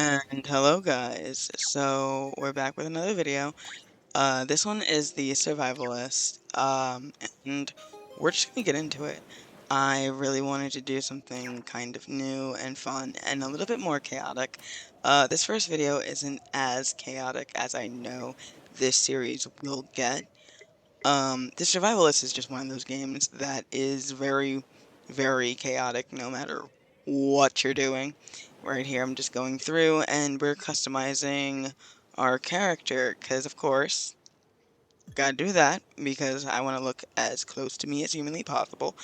And hello guys, so we're back with another video. This one is the Survivalist, and we're just gonna get into it. I really wanted to do something kind of new and fun and a little bit more chaotic. This first video isn't as chaotic as I know this series will get. The Survivalist is just one of those games that is very, very chaotic no matter what you're doing. Right here, I'm just going through and we're customizing our character, because of course, gotta do that, because I want to look as close to me as humanly possible.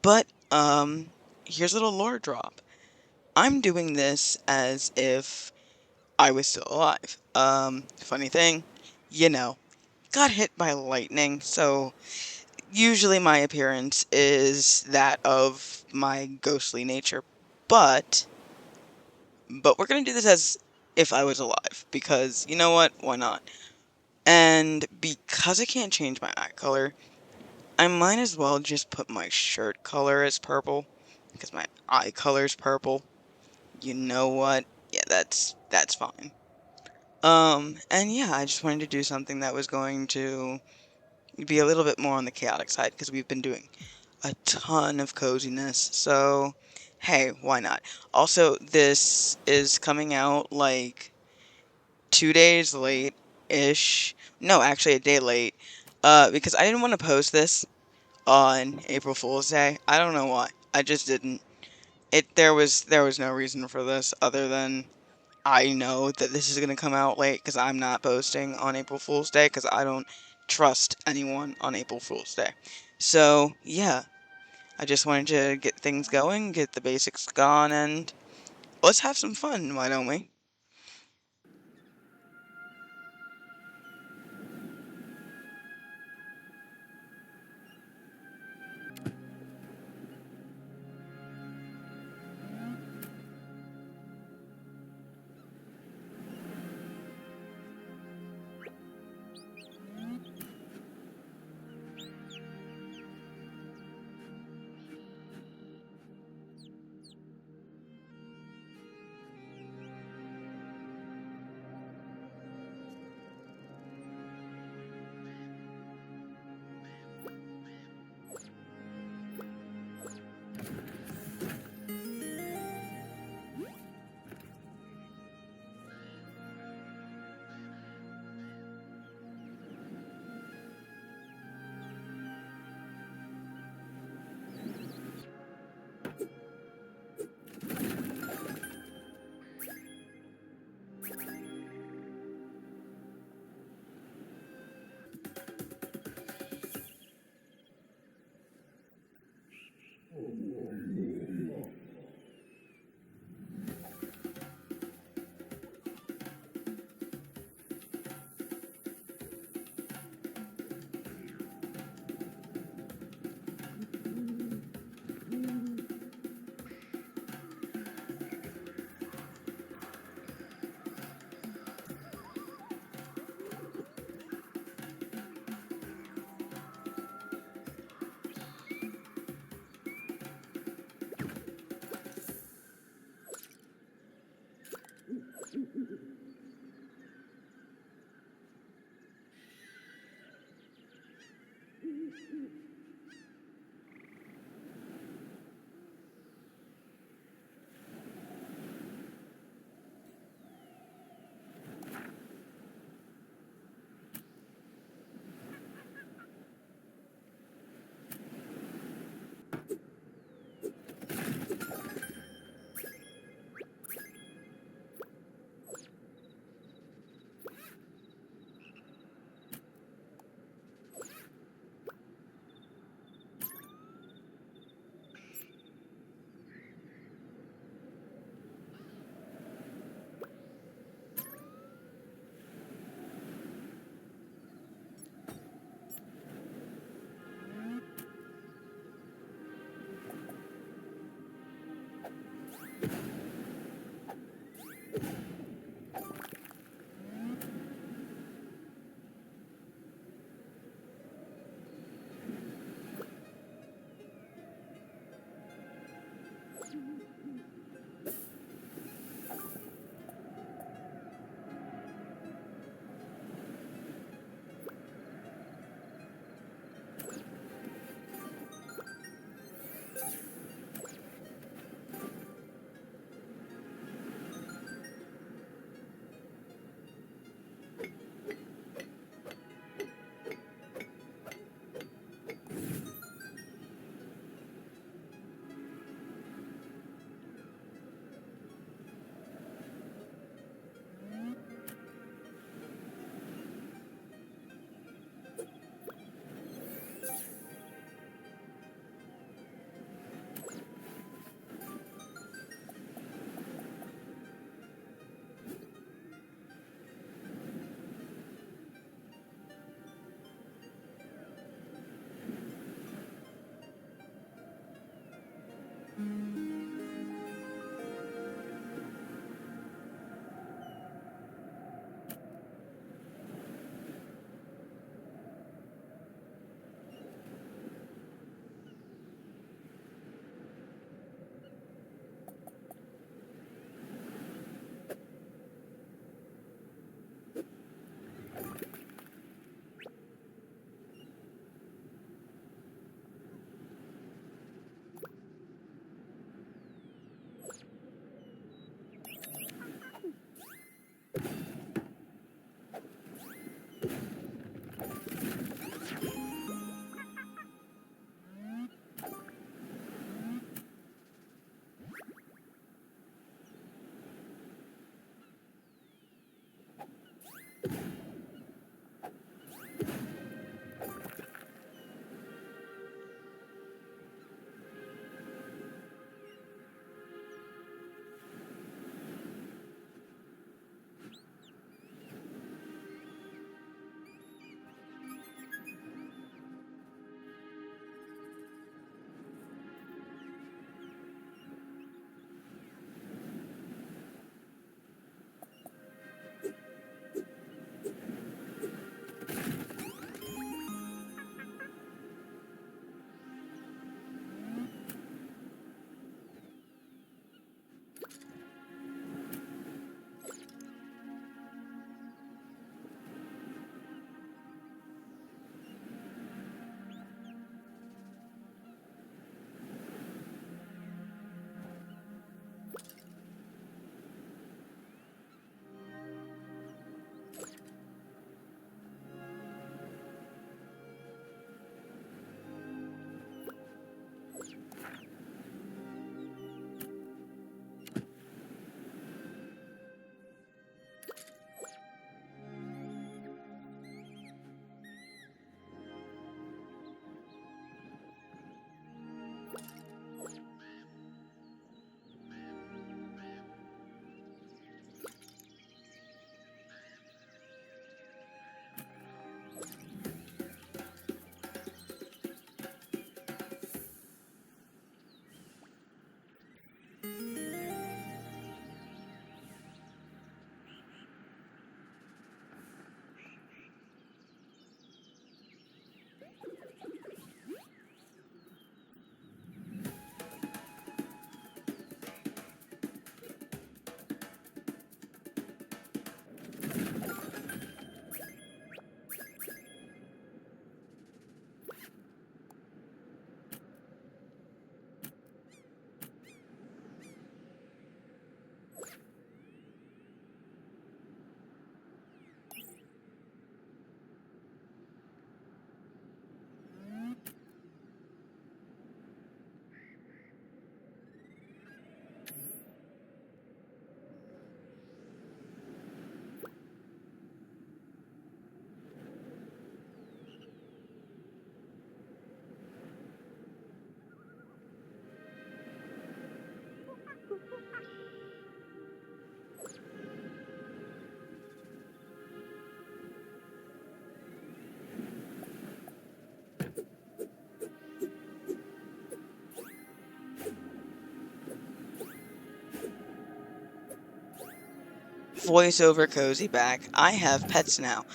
But, here's a little lore drop. I'm doing this as if I was still alive. Funny thing, you know, got hit by lightning, so usually my appearance is that of my ghostly nature, but we're gonna do this as if I was alive, because you know what? Why not? And because I can't change my eye color, I might as well just put my shirt color as purple, because my eye color's purple. You know what? Yeah, that's fine. And yeah, I just wanted to do something that was going to be a little bit more on the chaotic side, because we've been doing a ton of coziness, so hey, why not? Also, this is coming out like 2 days late-ish. No, actually a day late. Because I didn't want to post this on April Fool's Day. I don't know why. I just didn't. There was no reason for this other than I know that this is gonna come out late because I'm not posting on April Fool's Day because I don't trust anyone on April Fool's Day. So yeah, I just wanted to get things going, get the basics gone, and let's have some fun, why don't we? voiceover cozy back. I have pets now.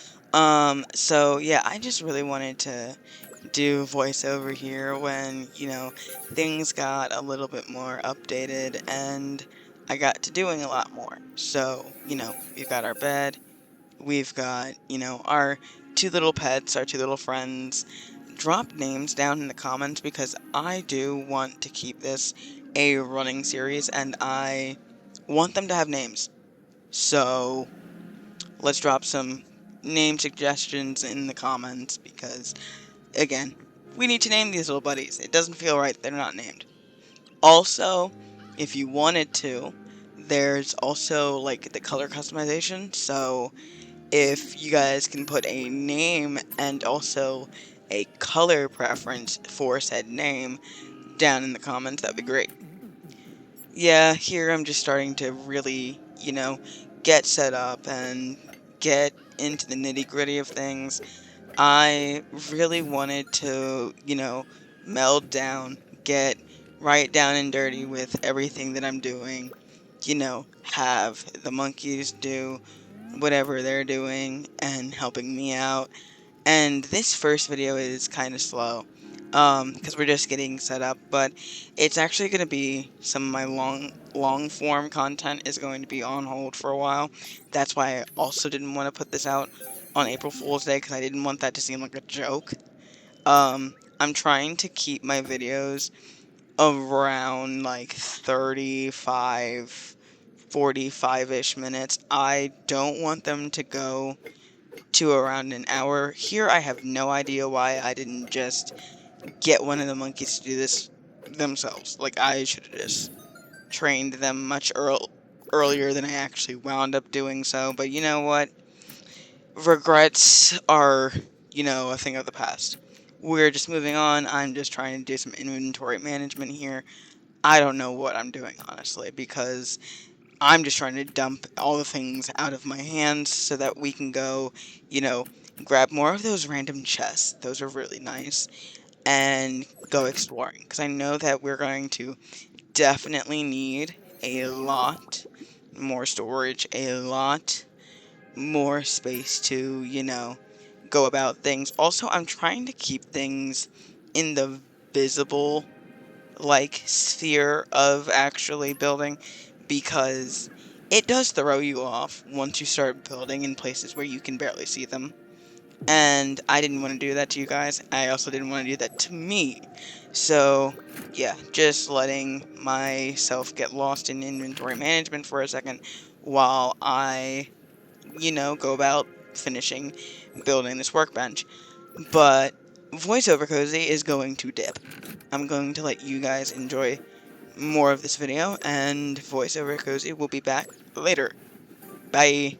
So yeah, I just really wanted to do voiceover here when, things got a little bit more updated and I got to doing a lot more. So, we've got our bed, we've got, our two little pets, our two little friends. Drop names down in the comments because I do want to keep this a running series and I want them to have names. So let's drop some name suggestions in the comments because, again, we need to name these little buddies. It doesn't feel right they're not named. Also, if you wanted to, there's also like the color customization. So if you guys can put a name and also a color preference for said name down in the comments, that'd be great. Yeah, here I'm just starting to really, get set up and get into the nitty-gritty of things. I really wanted to, meld down, get right down and dirty with everything that I'm doing, have the monkeys do whatever they're doing and helping me out. And this first video is kind of slow, because we're just getting set up, but it's actually going to be some of my long form content is going to be on hold for a while. That's why I also didn't want to put this out on April Fool's Day, because I didn't want that to seem like a joke. I'm trying to keep my videos around like 35, 45-ish minutes. I don't want them to go to around an hour. Here I have no idea why I didn't just get one of the monkeys to do this themselves. Like, I should have just trained them much earlier than I actually wound up doing so. But you know what? Regrets are, a thing of the past. We're just moving on. I'm just trying to do some inventory management here. I don't know what I'm doing, honestly, because I'm just trying to dump all the things out of my hands so that we can go, you know, grab more of those random chests. Those are really nice. And go exploring. Because I know that we're going to definitely need a lot more storage, a lot more space to, go about things. Also, I'm trying to keep things in the visible like sphere of actually building because it does throw you off once you start building in places where you can barely see them. And I didn't want to do that to you guys. I also didn't want to do that to me. So, yeah, just letting myself get lost in inventory management for a second while I, go about finishing building this workbench. But VoiceOver Cozy is going to dip. I'm going to let you guys enjoy more of this video, and VoiceOver Cozy will be back later. Bye!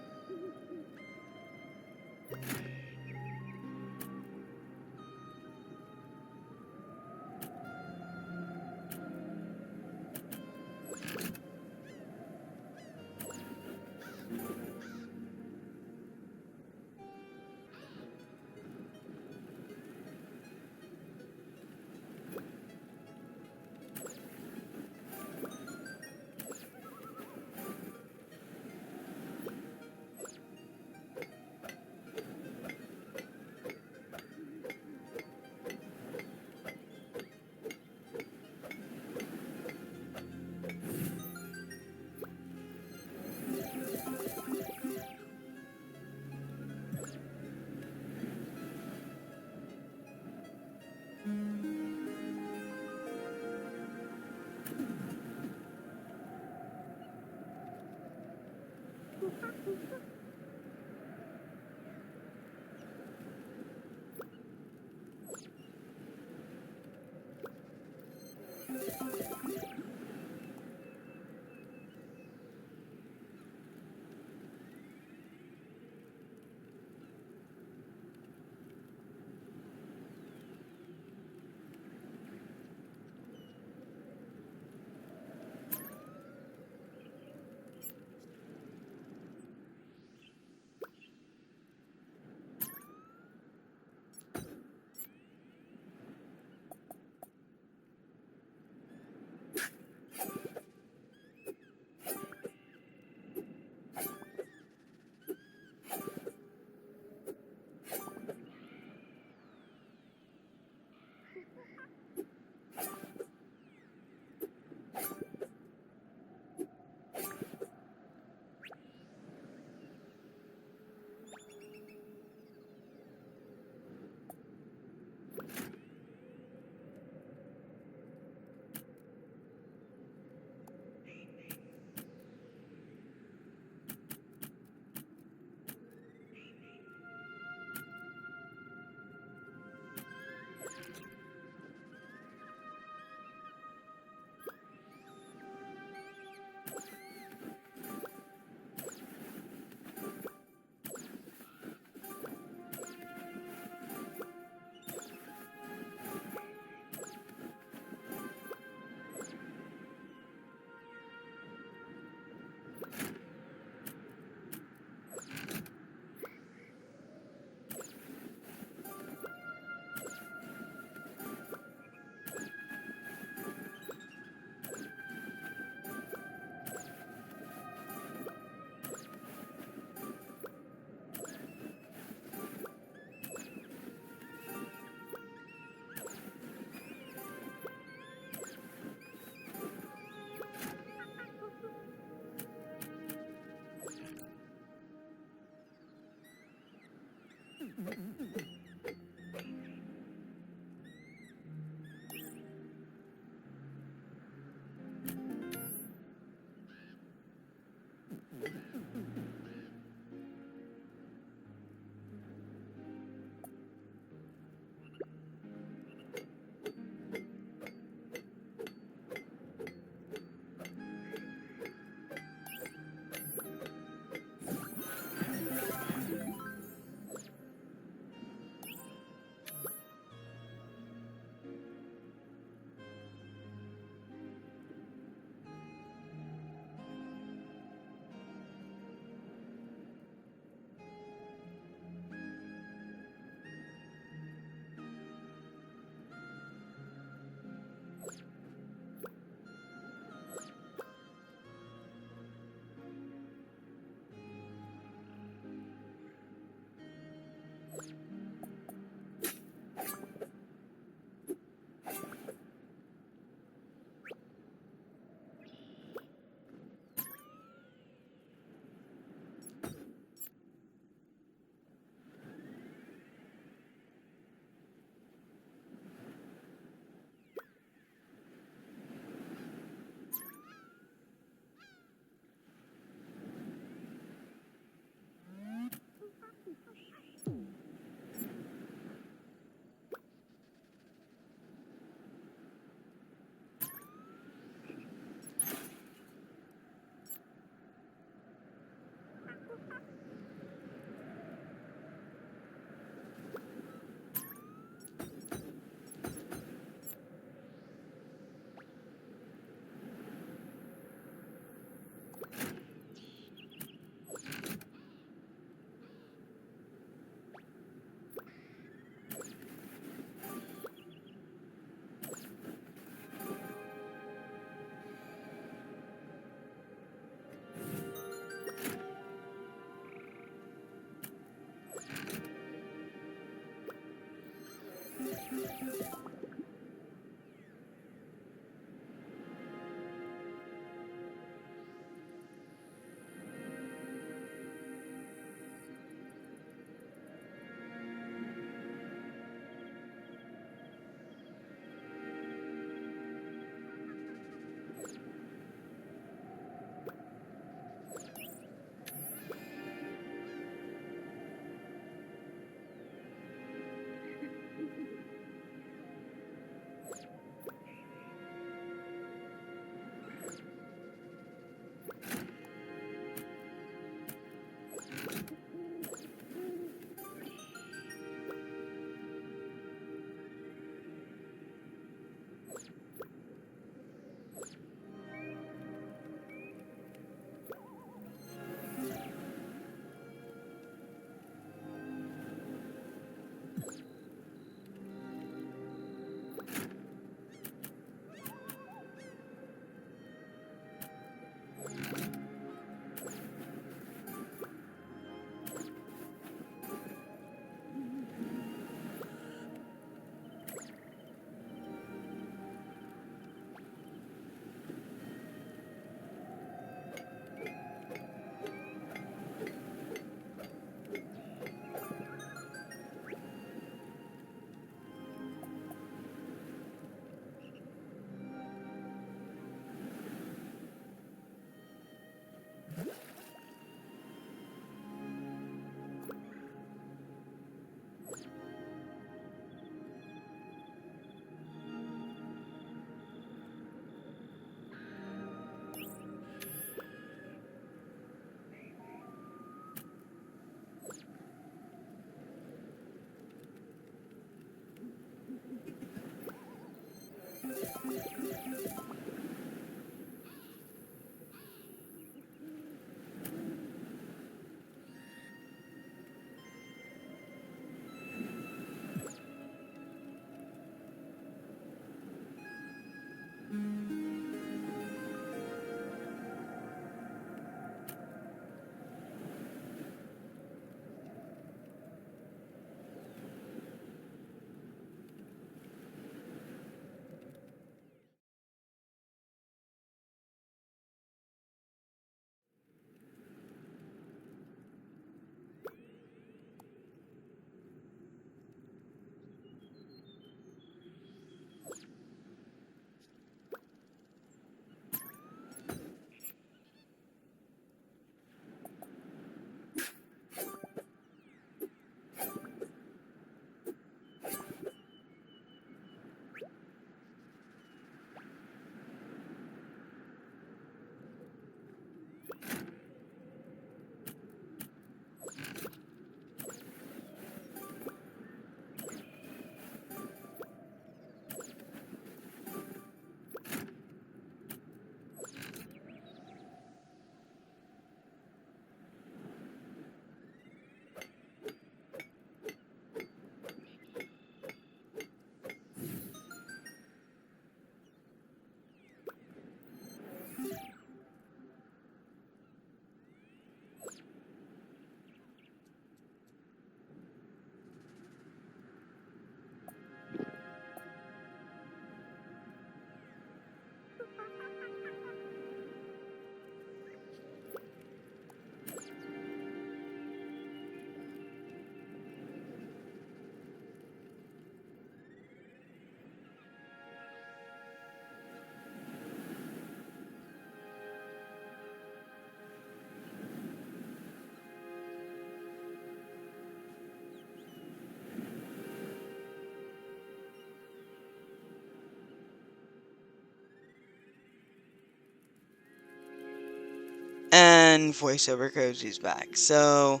And voiceover cozy's back. So,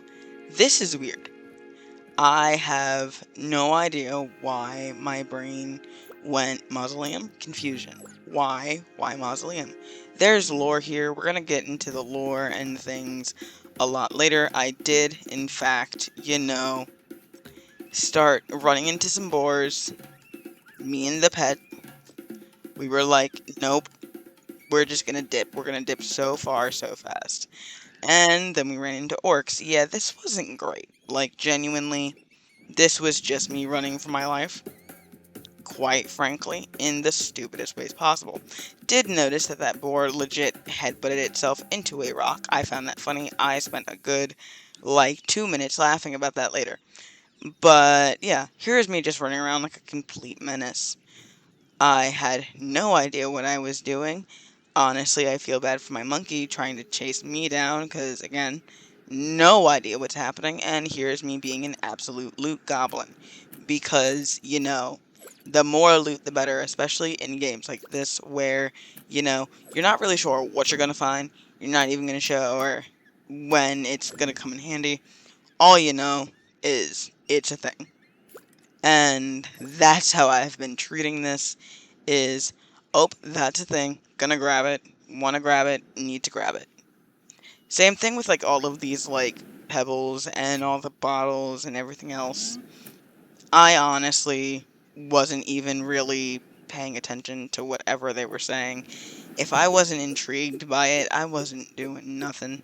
this is weird. I have no idea why my brain went mausoleum confusion. Why? Why mausoleum? There's lore here. We're gonna get into the lore and things a lot later. I did, in fact, start running into some boars. Me and the pet, we were like, nope, we're just gonna dip. We're gonna dip so far, so fast. And then we ran into orcs. Yeah, this wasn't great. Like, genuinely, this was just me running for my life. Quite frankly, in the stupidest ways possible. Did notice that that boar legit headbutted itself into a rock. I found that funny. I spent a good, like, 2 minutes laughing about that later. But, yeah, here's me just running around like a complete menace. I had no idea what I was doing. Honestly, I feel bad for my monkey trying to chase me down, because, again, no idea what's happening, and here's me being an absolute loot goblin. Because, the more loot the better, especially in games like this, where, you're not really sure what you're gonna find, you're not even gonna show or when it's gonna come in handy. All you know is it's a thing. And that's how I've been treating this is, oh, that's a thing, gonna grab it, wanna grab it, need to grab it. Same thing with, like, all of these, like, pebbles and all the bottles and everything else. I honestly wasn't even really paying attention to whatever they were saying. If I wasn't intrigued by it, I wasn't doing nothing.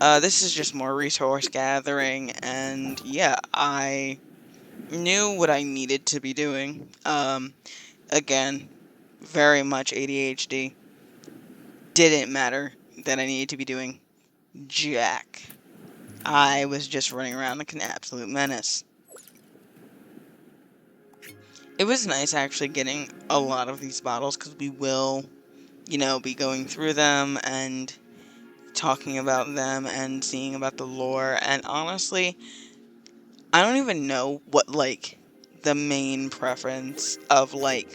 This is just more resource gathering, and yeah, I knew what I needed to be doing. Again, very much ADHD. Didn't matter that I needed to be doing jack. I was just running around like an absolute menace. It was nice actually getting a lot of these bottles because we will, be going through them and talking about them and seeing about the lore. And honestly, I don't even know what, like, the main preference of, like,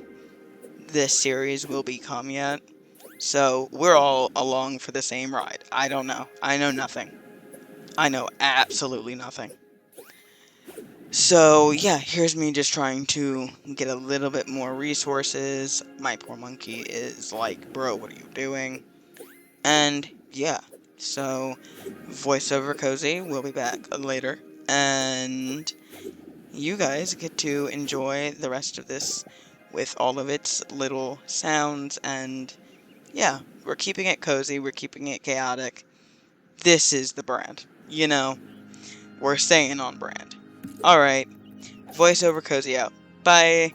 this series will become yet. So we're all along for the same ride. I don't know. I know nothing. I know absolutely nothing. So yeah, here's me just trying to get a little bit more resources. My poor monkey is like, bro, what are you doing? And yeah, so voiceover cozy will be back later. And you guys get to enjoy the rest of this with all of its little sounds. And yeah, we're keeping it cozy, we're keeping it chaotic. This is the brand. We're staying on brand. Alright, voiceover cozy out. Bye.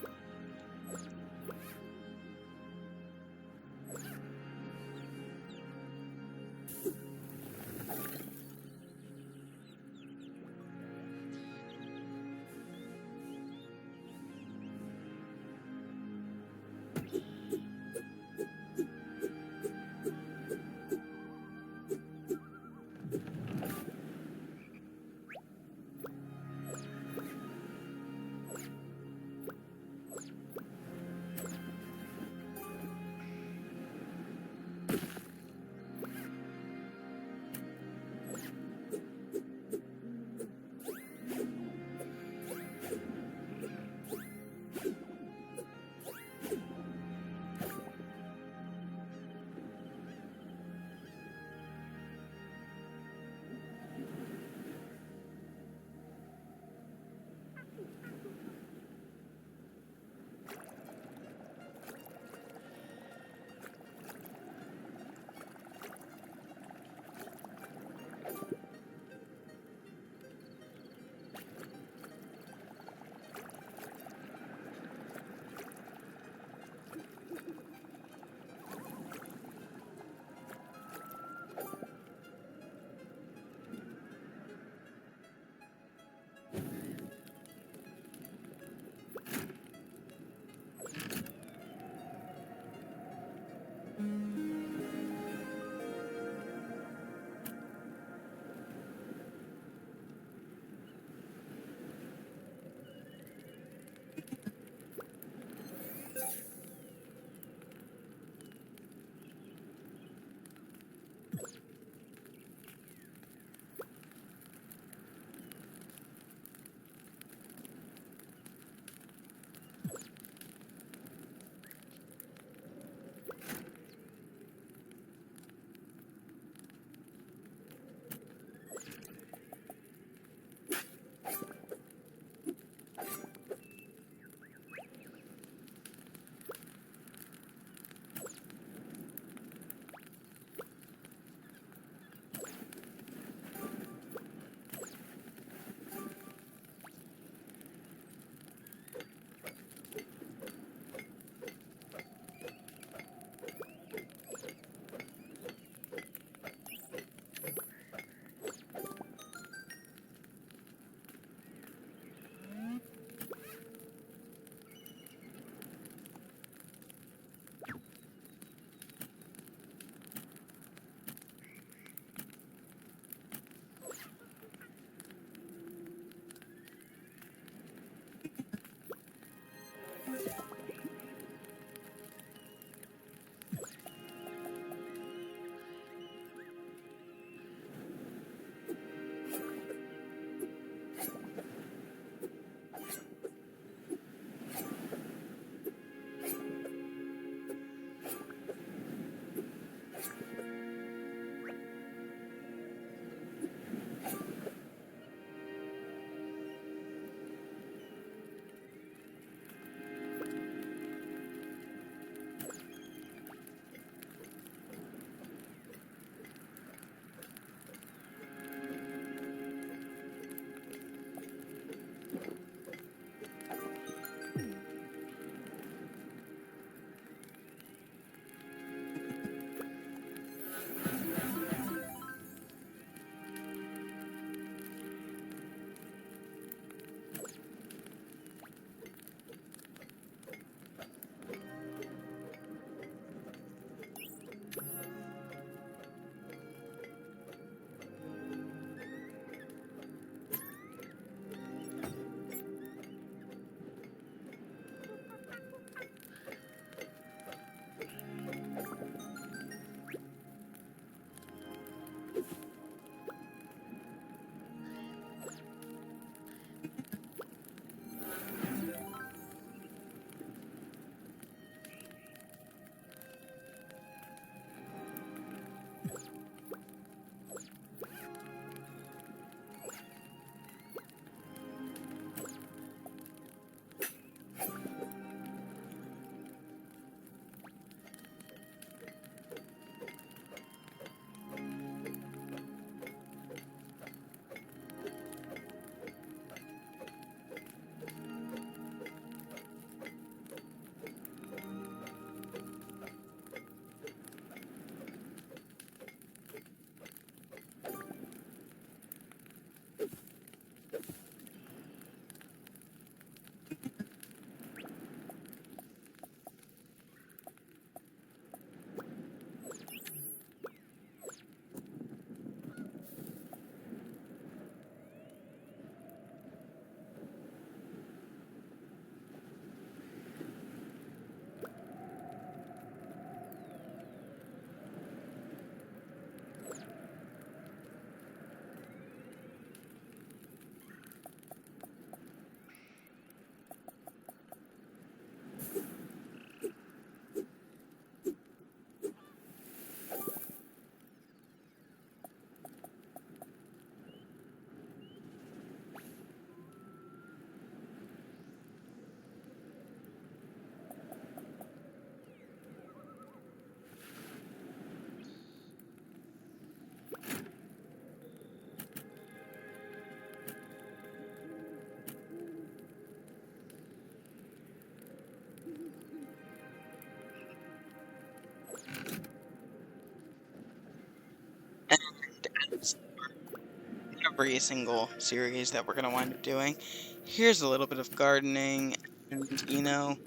every single series that we're going to wind up doing. Here's a little bit of gardening and,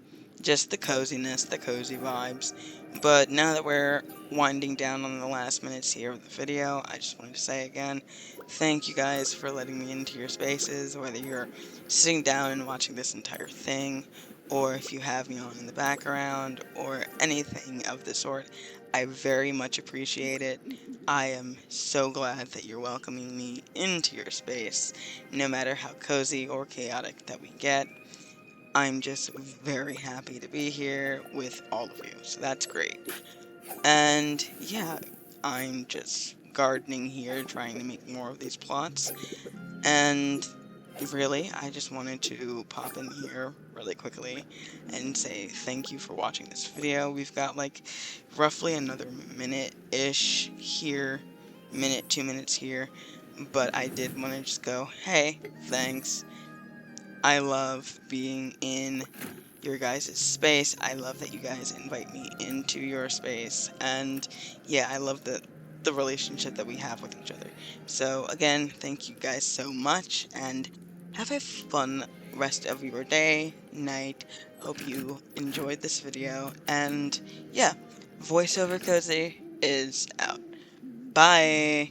just the coziness, the cozy vibes. But now that we're winding down on the last minutes here of the video, I just wanted to say again, thank you guys for letting me into your spaces, whether you're sitting down and watching this entire thing, or if you have me on in the background, or anything of the sort. I very much appreciate it. I am so glad that you're welcoming me into your space, no matter how cozy or chaotic that we get. I'm just very happy to be here with all of you, so that's great. And yeah, I'm just gardening here, trying to make more of these plots. And really, I just wanted to pop in here really quickly and say thank you for watching this video. We've got like roughly another minute-ish here, minute, 2 minutes here. But I did want to just go, hey, thanks. I love being in your guys' space. I love that you guys invite me into your space. And yeah, I love the relationship that we have with each other. So again, thank you guys so much and have a fun rest of your day, night. Hope you enjoyed this video. And yeah, voiceover cozy is out. Bye.